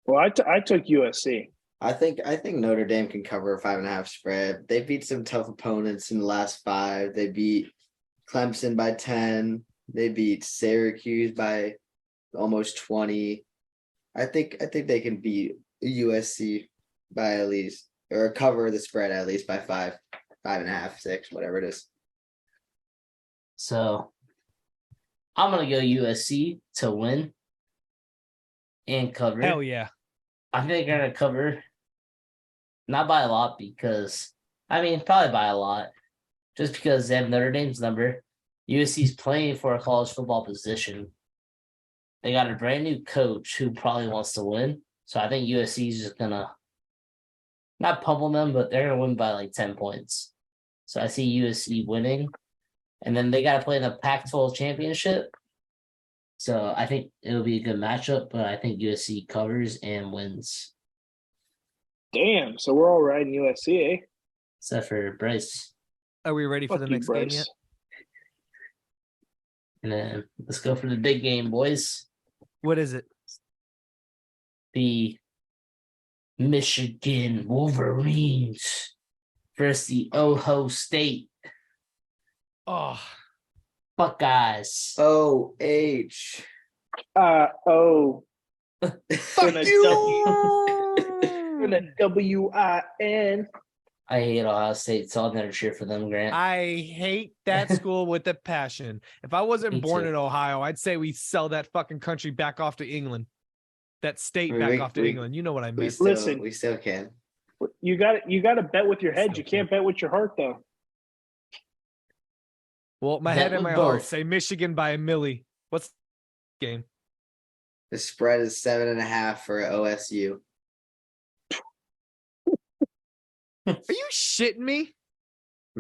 Well, I took USC. I think Notre Dame can cover a 5.5 spread. They beat some tough opponents in the last 5. They beat Clemson by 10. They beat Syracuse by almost 20. I think they can beat USC by at least, or cover the spread at least by 5.5, 6, whatever it is. So I'm gonna go USC to win and cover. Hell yeah. I think they're gonna cover, not by a lot because probably by a lot, just because they have Notre Dame's number. USC's playing for a college football position. They got a brand new coach who probably wants to win. So I think USC is just gonna not pummel them, but they're gonna win by like 10 points. So I see USC winning. And then they gotta play in the Pac-12 championship. So I think it'll be a good matchup, but I think USC covers and wins. Damn, so we're all riding USC, eh? Except for Bryce. Are we ready for Fuck the you, next game Bryce. yet? And then let's go for the big game, boys. What is it? The Michigan Wolverines versus the Ohio State Oh, Buckeyes. OH. Oh. fuck Gonna you! WIN. I hate Ohio State, so I'll never cheer for them, Grant. I hate that school with a passion. If I wasn't Me born too. in Ohio, I'd say we sell that fucking country back off to England. That state back off to England. You know what I meant. Listen. We still can. You got to bet with your head. You can't bet with your heart, though. Well, my Bet head and with my heart both. say Michigan by a milli. What's the game? The spread is 7.5 for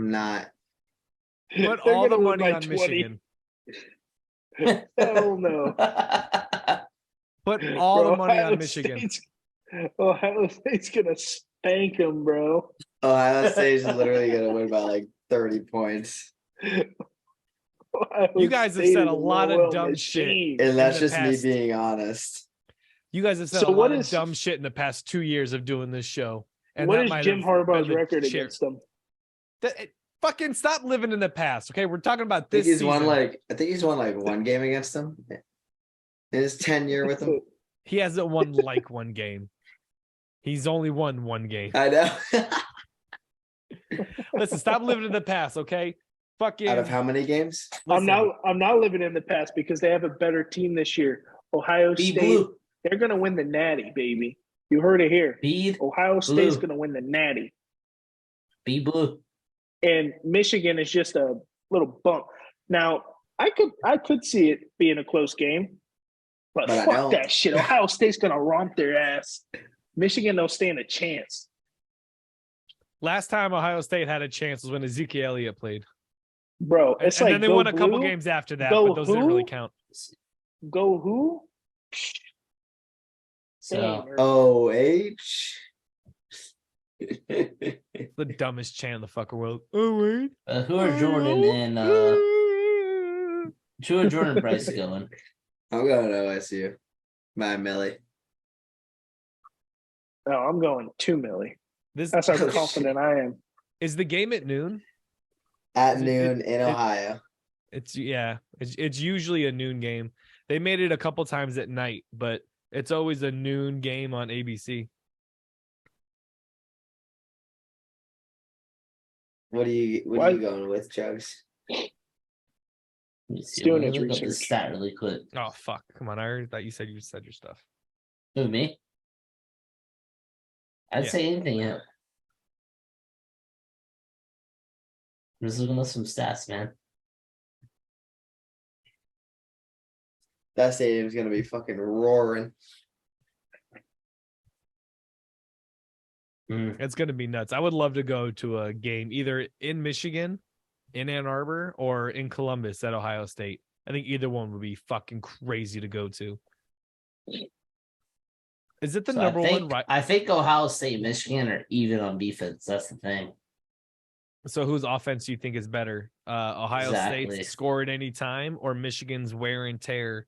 I'm not. Put They're all the gonna win money by on 20. Michigan. Hell no. Put all Bro, the money on Ohio Michigan. Ohio State's gonna spank them, bro. Ohio State's literally gonna win by like 30 points. Ohio You guys have State said is a lot of well dumb machine. shit. And that's the just me past- being honest. You guys have said So a what lot of is- dumb shit in the past 2 years of doing this show. And What that is might Jim have been Harbaugh's the record chair. against them? Fucking stop living in the past, okay? We're talking about I think this he's won season. I think he's won like one game against them in his tenure with them. He hasn't won like one game. He's only won one game. I know. Listen, stop living in the past, okay? Fucking Out of how many games? I'm not living in the past because they have a better team this year. Ohio Be State, blue. they're gonna win the Natty, baby. You heard it here. Be Ohio State's blue. gonna win the Natty, Be blue. and Michigan is just a little bump. Now, I could see it being a close game, but I fuck don't. that shit. Ohio State's gonna romp their ass. Michigan don't stand a chance. last time Ohio State had a chance was when Ezekiel Elliott played. Bro, it's and like then they go won a couple blue, games after that, go but those didn't really who? count. Go who? So Dang, OH. The dumbest chant in the fucking world. Oh wait. who are Jordan and who are Jordan and Bryce going? I'm going to OSU. My Millie. No, I'm going 2 milli. This That's how confident I am. is the game at noon. At Is it- noon in Ohio. It's usually a noon game. They made it a couple times at night, but it's always a noon game on ABC. What are you going with, Chugs? Let me see. doing Let me its look up the research. stat really quick. Oh fuck! Come on, I already thought you said your stuff. Who, me? I'd Yeah. say anything. Yeah. I'm just looking at some stats, man. That stadium's gonna be fucking roaring. It's gonna be nuts. I would love to go to a game either in Michigan, in Ann Arbor, or in Columbus at Ohio State. I think either one would be fucking crazy to go to. Is it the So number I think, one? Right. I think Ohio State and Michigan are even on defense. That's the thing. So whose offense do you think is better? Ohio Exactly. State's score at any time, or Michigan's wear and tear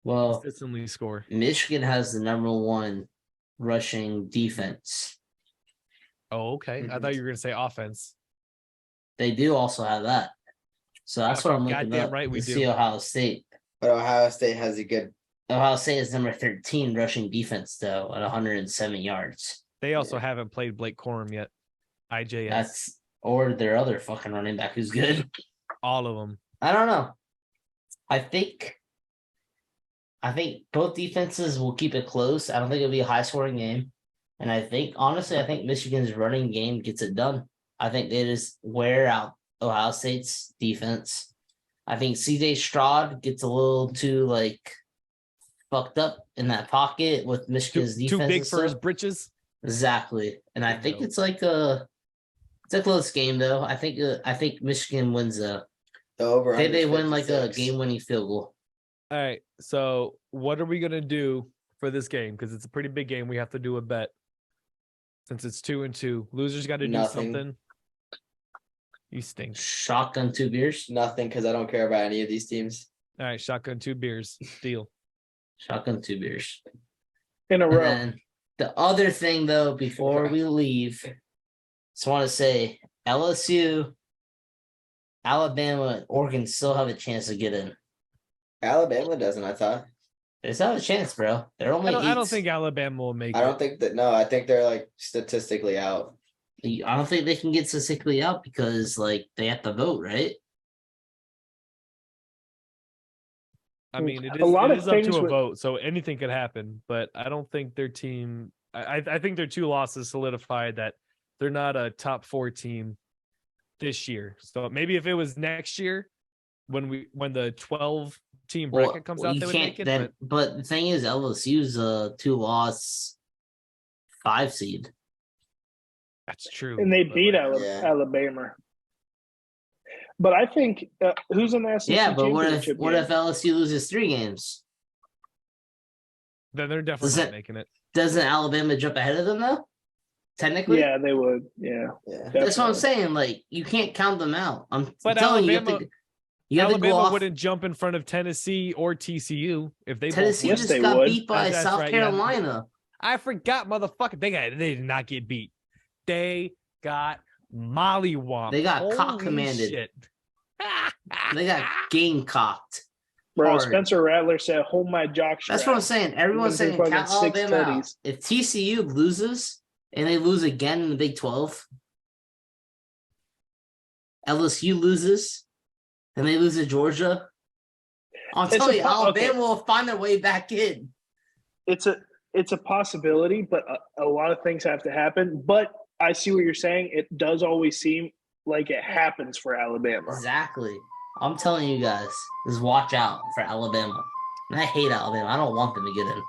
Well, consistently score? Michigan has the number one rushing defense. Oh, okay. I thought you were gonna say offense. They do also have that. So that's what I'm looking Goddamn up right we to do. see Ohio State. But Ohio State has a good. Ohio State is number 13 rushing defense, though, at 107 yards. They also haven't played Blake Corum yet. IJS. Or their other fucking running back who's good. All of them. I don't know. I think both defenses will keep it close. I don't think it'll be a high scoring game. And I think Michigan's running game gets it done. I think they just wear out Ohio State's defense. I think CJ Stroud gets a little too fucked up in that pocket with Michigan's defense. Too big and for his stuff. britches. Exactly. And I think No. it's a close game though. I think Michigan wins The over. they win a game-winning field goal. All right. So what are we gonna do for this game? Because it's a pretty big game. We have to do a bet. Since it's 2-2. Losers got to do Nothing. something. You stink. Shotgun 2 beers. Nothing, because I don't care about any of these teams. All right, shotgun 2 beers. Deal. Shotgun 2 beers. in a And row. then the other thing though, before we leave, just want to say LSU, Alabama, and Oregon still have a chance to get in. Alabama doesn't. I thought. They still have a chance, bro. They're only. I don't eight. think Alabama will make I it. don't think that. No, I think they're statistically out. I don't think they can get statistically out because they have to vote, right? I mean, it A lot it of is up things to a with- vote, so anything could happen. But I don't think their team. I think their 2 losses solidified that they're not a top 4 team this year. So maybe if it was next year, when the 12-team bracket comes out, you they would can't. make it. But the thing is, LSU's a 2-loss 5 seed. That's true. And they but, beat like, Yeah. Alabama. But I think who's in the SEC Yeah, but what if championship game? LSU loses 3 games? Then they're definitely not making it. Doesn't Alabama jump ahead of them though? Technically, Yeah, they would. Yeah, that's what I'm saying. Like, you can't count them out. But telling Alabama, you have to go off. wouldn't jump in front of Tennessee or TCU if they Tennessee both just got beat by That's South right, yeah. Carolina. I forgot, motherfucker. They did not get beat. They got mollywomped. They got Holy cock commanded. shit. They got game cocked. Bro, hard. Spencer Rattler said, "Hold my jock strap." That's what I'm saying. Everyone's saying fucking count 6 Alabama out. titties. If TCU loses and they lose again in the Big 12, LSU loses and they lose to Georgia, I'll tell you, Alabama will find their way back in. It's a possibility, but a lot of things have to happen. But I see what you're saying. It does always seem like it happens for Alabama. Exactly. I'm telling you guys, just watch out for Alabama. And I hate Alabama. I don't want them to get in.